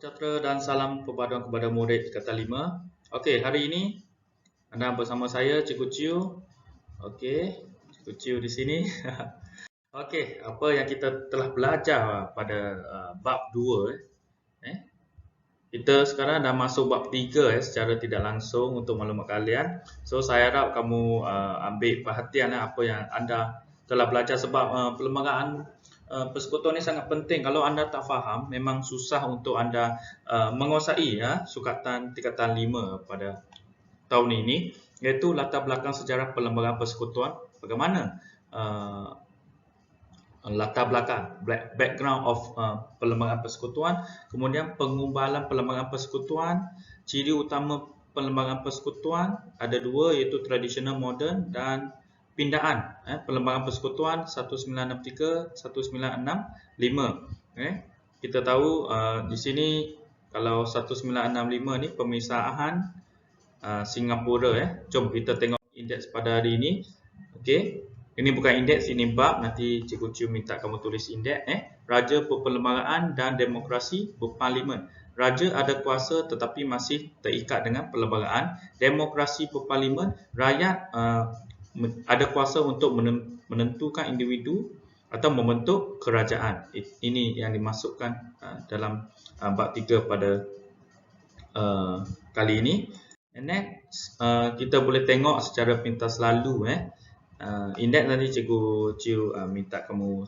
Sejahtera dan salam perpaduan kepada murid kata 5. Okey, hari ini anda bersama saya Cikgu Chiu. Okey, Cikgu Chiu di sini. Okey, apa yang kita telah belajar pada bab 2 kita sekarang dah masuk bab 3 secara tidak langsung untuk maklumat kalian. So saya harap kamu ambil perhatian apa yang anda telah belajar sebab perlembagaan persekutuan ini sangat penting. Kalau anda tak faham, memang susah untuk anda menguasai sukatan tingkatan 5 pada tahun ini, iaitu latar belakang sejarah perlembagaan persekutuan. Bagaimana latar belakang, background of perlembagaan persekutuan, kemudian pengumbalan perlembagaan persekutuan, ciri utama perlembagaan persekutuan ada dua, iaitu tradisional, moden dan pindaan perlembagaan persekutuan 1963 1965. Kita tahu di sini kalau 1965 ni pemisahan Singapura. Jom kita tengok indeks pada hari ini. Okey, ini bukan indeks, ini bab. Nanti Cikgu Chiu minta kamu tulis indeks. Raja perlembagaan dan demokrasi berparlimen. Raja ada kuasa tetapi masih terikat dengan perlembagaan. Demokrasi berparlimen, rakyat ada kuasa untuk menentukan individu atau membentuk kerajaan. Ini yang dimasukkan dalam bab 3 pada kali ini. And next, kita boleh tengok secara pintas lalu indeks nanti Cikgu Chiu minta kamu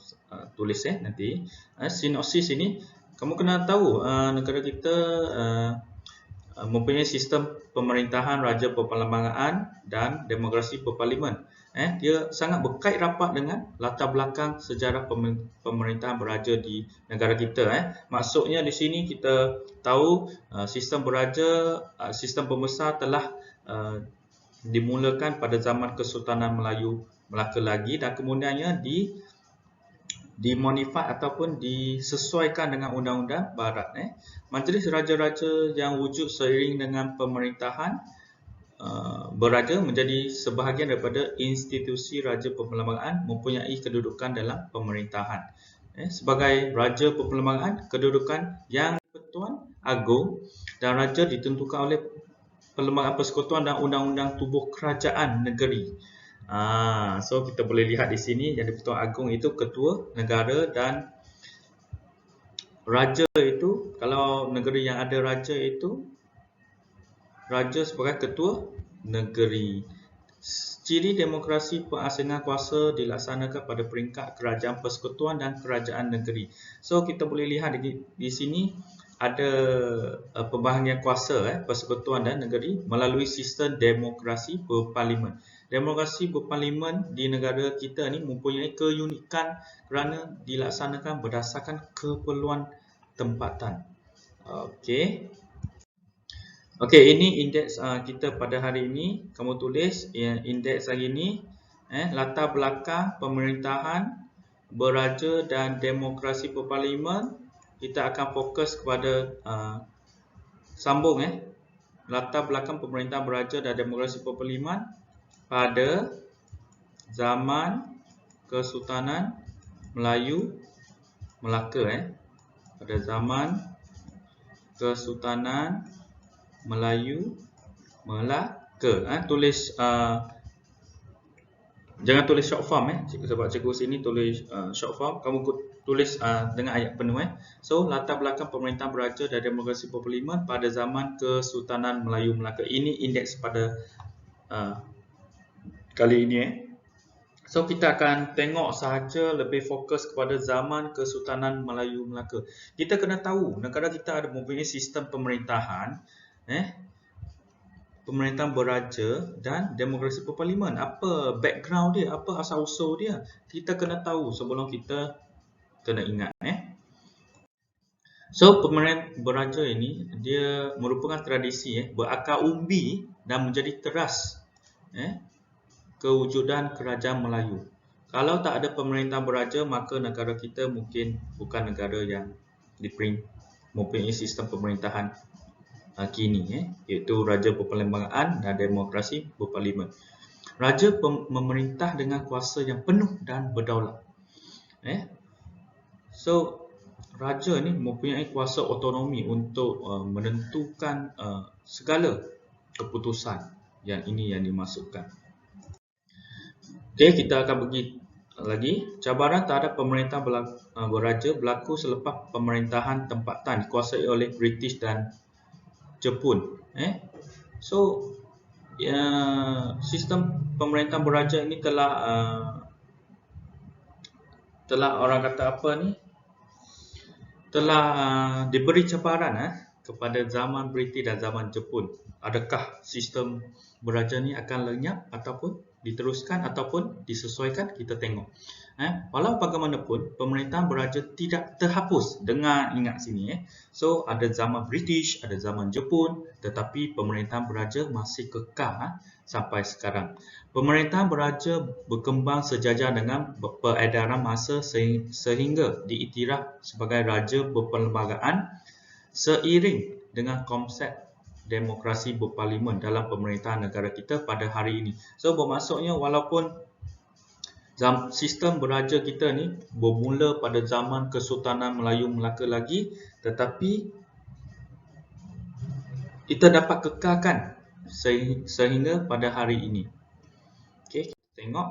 tulis nanti. Sinopsis ini kamu kena tahu negara kita mempunyai sistem pemerintahan raja perlembagaan dan demokrasi berparlimen. Dia sangat berkait rapat dengan latar belakang sejarah pemerintahan beraja di negara kita. Maksudnya di sini kita tahu sistem beraja, sistem pembesar telah dimulakan pada zaman Kesultanan Melayu Melaka lagi, dan kemudiannya dimodifai ataupun disesuaikan dengan undang-undang barat. Majlis raja-raja yang wujud seiring dengan pemerintahan beraja menjadi sebahagian daripada institusi raja perlembagaan, mempunyai kedudukan dalam pemerintahan. Sebagai raja perlembagaan, kedudukan yang Pertuan Agong dan raja ditentukan oleh perlembagaan persekutuan dan undang-undang tubuh kerajaan negeri. So kita boleh lihat di sini yang di-Pertuan Agong itu ketua negara, dan raja itu, kalau negeri yang ada raja itu, raja sebagai ketua negeri. Ciri demokrasi pengasingan kuasa dilaksanakan pada peringkat kerajaan persekutuan dan kerajaan negeri. So kita boleh lihat di sini ada pembahagian kuasa persekutuan dan negeri melalui sistem demokrasi berparlimen. Demokrasi berparlimen di negara kita ni mempunyai keunikan kerana dilaksanakan berdasarkan keperluan tempatan. Okey, ini indeks kita pada hari ini. Kamu tulis indeks hari ini, latar belakang pemerintahan beraja dan demokrasi berparlimen. Kita akan fokus kepada sambung latar belakang pemerintahan beraja dan demokrasi berparlimen pada zaman Kesultanan Melayu Melaka. Pada zaman Kesultanan Melayu Melaka. Tulis jangan tulis short form sebab cikgu sini tulis short form. Kamu tulis dengan ayat penuh. So latar belakang pemerintahan beraja dan demokrasi berparlimen pada zaman Kesultanan Melayu Melaka. Ini indeks pada kali ini. So kita akan tengok sahaja lebih fokus kepada zaman Kesultanan Melayu Melaka. Kita kena tahu negara kita ada mempunyai sistem pemerintahan pemerintahan beraja dan demokrasi berparlimen. Apa background dia, apa asal usul dia, kita kena tahu sebelum kita kena ingat. So pemerintahan beraja ini dia merupakan tradisi berakar umbi dan menjadi teras kewujudan kerajaan Melayu. Kalau tak ada pemerintahan beraja, maka negara kita mungkin bukan negara yang mempunyai sistem pemerintahan kini, iaitu raja perlembagaan dan demokrasi berparlimen. Raja memerintah dengan kuasa yang penuh dan berdaulat. So raja ni mempunyai kuasa otonomi untuk menentukan segala keputusan yang ini yang dimasukkan. Okey, kita akan pergi lagi. Cabaran terhadap pemerintah beraja berlaku selepas pemerintahan tempatan dikuasai oleh British dan Jepun. So, sistem pemerintah beraja ini telah orang kata apa ni? Telah diberi cabaran kepada zaman British dan zaman Jepun. Adakah sistem beraja ni akan lenyap ataupun diteruskan ataupun disesuaikan? Kita tengok. Walau bagaimanapun, pemerintahan beraja tidak terhapus. Dengar, ingat sini. So, ada zaman British, ada zaman Jepun, tetapi pemerintahan beraja masih kekal sampai sekarang. Pemerintahan beraja berkembang sejajar dengan peredaran masa sehingga diiktiraf sebagai raja berperlembagaan seiring dengan konsep demokrasi berparlimen dalam pemerintahan negara kita pada hari ini. So, bermaksudnya walaupun sistem beraja kita ni bermula pada zaman Kesultanan Melayu Melaka lagi, tetapi kita dapat kekalkan sehingga pada hari ini. Okey, kita tengok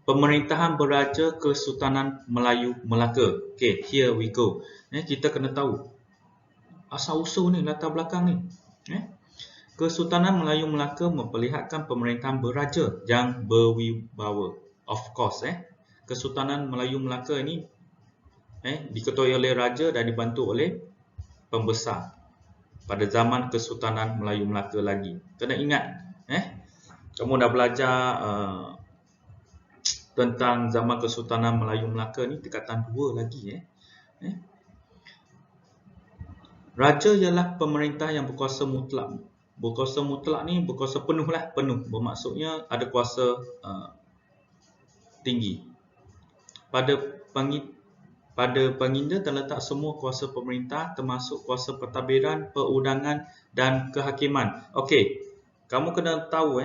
pemerintahan beraja Kesultanan Melayu Melaka. Okey, here we go. Kita kena tahu asal-usul ni, latar belakang ni. Kesultanan Melayu Melaka memperlihatkan pemerintahan beraja yang berwibawa. Of course, Kesultanan Melayu Melaka ini diketuai oleh raja dan dibantu oleh pembesar pada zaman Kesultanan Melayu Melaka lagi. Kena ingat, kamu dah belajar tentang zaman Kesultanan Melayu Melaka ni tingkatan 2 lagi. Raja ialah pemerintah yang berkuasa mutlak. Berkuasa mutlak ni berkuasa penuh lah, penuh. Bermaksudnya ada kuasa tinggi. Pada penginda terletak semua kuasa pemerintah termasuk kuasa pentadbiran, perundangan dan kehakiman. Okey, kamu kena tahu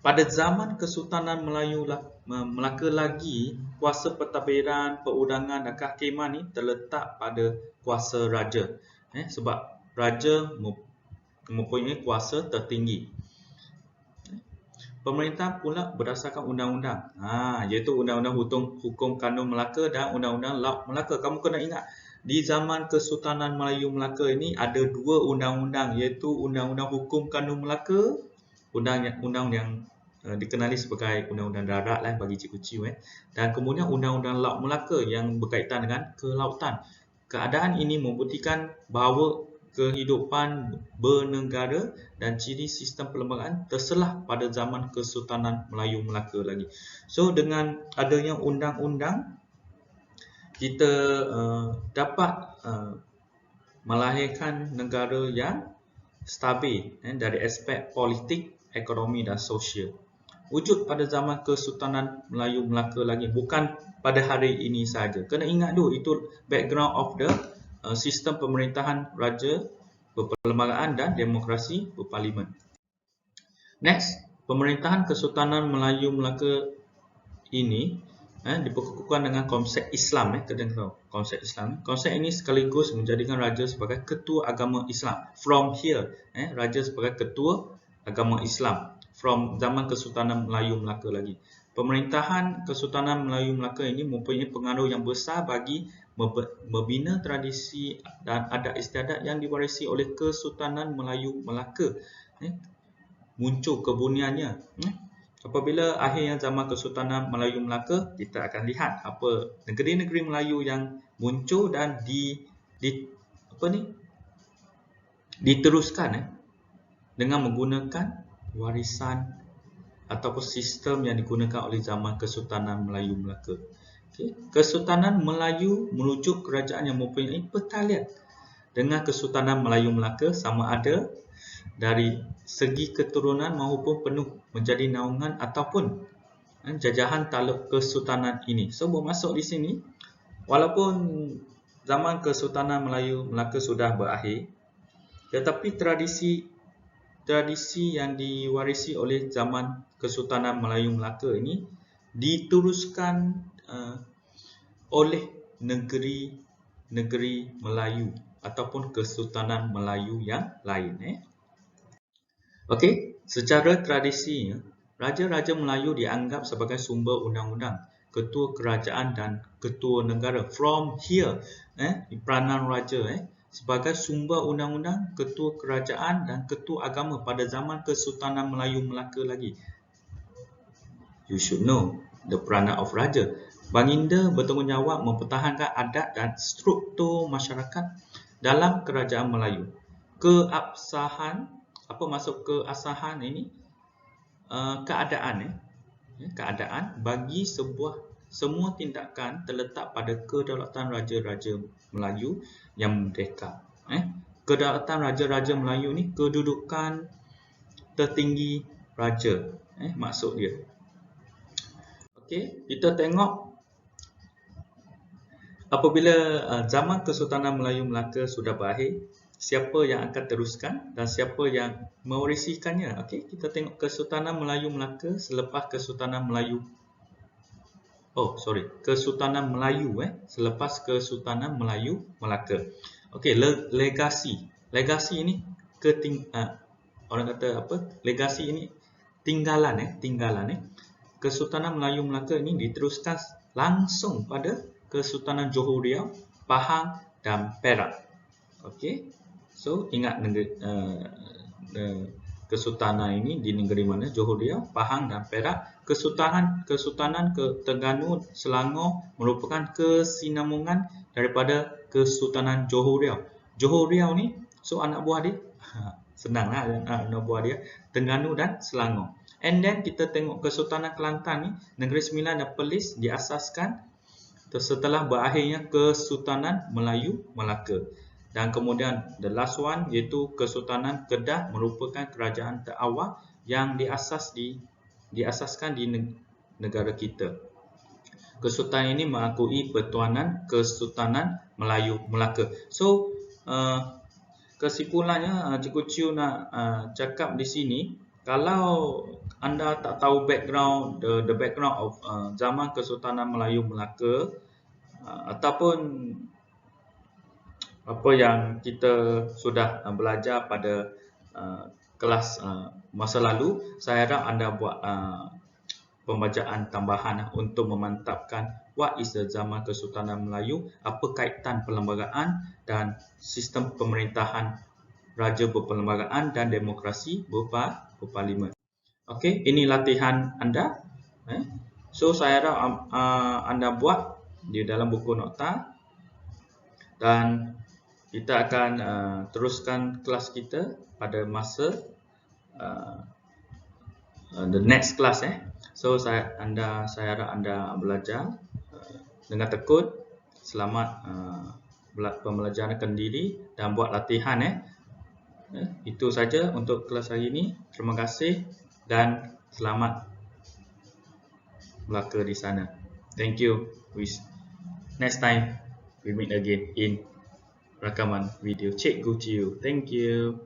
pada zaman Kesultanan Melayu Melaka lagi, kuasa pentadbiran, perundangan dan kehakiman ni terletak pada kuasa raja. Sebab raja mempunyai kuasa tertinggi. Pemerintah pula berdasarkan undang-undang, iaitu Undang-Undang Hukum Kanun Melaka dan Undang-Undang Laut Melaka. Kamu kena ingat, di zaman Kesultanan Melayu Melaka ini ada 2 undang-undang, iaitu Undang-Undang Hukum Kanun Melaka, undang yang dikenali sebagai Undang-Undang Darat bagi cikgu-cikgu, dan kemudian Undang-Undang Laut Melaka yang berkaitan dengan kelautan. Keadaan ini membuktikan bahawa kehidupan bernegara dan ciri sistem perlembagaan terselah pada zaman Kesultanan Melayu Melaka lagi. So, dengan adanya undang-undang, kita dapat melahirkan negara yang stabil dari aspek politik, ekonomi dan sosial. Wujud pada zaman Kesultanan Melayu Melaka lagi, bukan pada hari ini saja. Kena ingat dulu, itu background of the sistem pemerintahan raja berperlembagaan dan demokrasi berparlimen. Next, pemerintahan Kesultanan Melayu Melaka ini diperkukuhkan dengan konsep Islam. Kita tahu konsep Islam. Konsep ini sekaligus menjadikan raja sebagai ketua agama Islam. From here, raja sebagai ketua agama Islam. From zaman Kesultanan Melayu Melaka lagi. Pemerintahan Kesultanan Melayu Melaka ini mempunyai pengaruh yang besar bagi membina tradisi dan adat istiadat yang diwarisi oleh Kesultanan Melayu Melaka. Muncul kebuniannya. Apabila akhirnya zaman Kesultanan Melayu Melaka, kita akan lihat apa negeri-negeri Melayu yang muncul dan diteruskan dengan menggunakan warisan ataupun sistem yang digunakan oleh zaman Kesultanan Melayu Melaka. Kesultanan Melayu merujuk kerajaan yang mempunyai pertalian dengan Kesultanan Melayu Melaka sama ada dari segi keturunan maupun penuh menjadi naungan ataupun jajahan taluk Kesultanan ini. So, bermaksud di sini, walaupun zaman Kesultanan Melayu Melaka sudah berakhir, tetapi tradisi yang diwarisi oleh zaman Kesultanan Melayu Melaka ini diteruskan oleh negeri Melayu ataupun Kesultanan Melayu yang lain. Okey, secara tradisi, Raja-Raja Melayu dianggap sebagai sumber undang-undang, ketua kerajaan dan ketua negara. From here, peranan raja sebagai sumber undang-undang, ketua kerajaan dan ketua agama pada zaman Kesultanan Melayu Melaka lagi. You should know the peranan of raja. Baginda bertanggungjawab mempertahankan adat dan struktur masyarakat dalam kerajaan Melayu. Keabsahan, apa maksud keabsahan ini? Keadaan bagi semua tindakan terletak pada kedaulatan Raja-Raja Melayu yang merdeka. Kedaulatan Raja-Raja Melayu ni kedudukan tertinggi raja, maksud dia. Okey, kita tengok apabila zaman Kesultanan Melayu Melaka sudah berakhir, siapa yang akan teruskan dan siapa yang mewarisikannya. Okey, kita tengok Kesultanan Melayu Melaka selepas Kesultanan Melayu. Kesultanan Melayu selepas Kesultanan Melayu Melaka. Okey, legasi. Legasi ini orang kata apa? Legasi ini tinggalan. Kesultanan Melayu Melaka ini diteruskan langsung pada Kesultanan Johor Riau, Pahang dan Perak. Okey. So ingat kesultanan ini di negeri mana? Johor Riau, Pahang dan Perak. Kesultanan Terengganu Selangor merupakan kesinambungan daripada Kesultanan Johor Riau. Johor Riau ni anak buah dia. Senanglah anak buah dia, Terengganu dan Selangor. And then kita tengok Kesultanan Kelantan ni, Negeri Sembilan dan Perlis diasaskan setelah berakhirnya Kesultanan Melayu Melaka. Dan kemudian the last one iaitu Kesultanan Kedah merupakan kerajaan terawal yang diasaskan di negara kita. Kesultanan ini mengakui pertuanan Kesultanan Melayu Melaka. So kesimpulannya, Cikgu Chiu nak cakap di sini, kalau anda tak tahu background, the background of zaman Kesultanan Melayu Melaka ataupun apa yang kita sudah belajar pada kelas masa lalu, saya harap anda buat pembacaan tambahan untuk memantapkan what is the zaman Kesultanan Melayu, apa kaitan perlembagaan dan sistem pemerintahan raja berperlembagaan dan demokrasi berparlimen. Okey, ini latihan anda. So saya harap anda buat di dalam buku nota dan kita akan teruskan kelas kita pada masa the next class. So saya harap anda belajar dengan tekun. Selamat pembelajaran kendiri dan buat latihan. Itu saja untuk kelas hari ini. Terima kasih dan selamat Melaka di sana. Thank you. Next time we meet again in rakaman video Cikgu Chiu. Thank you.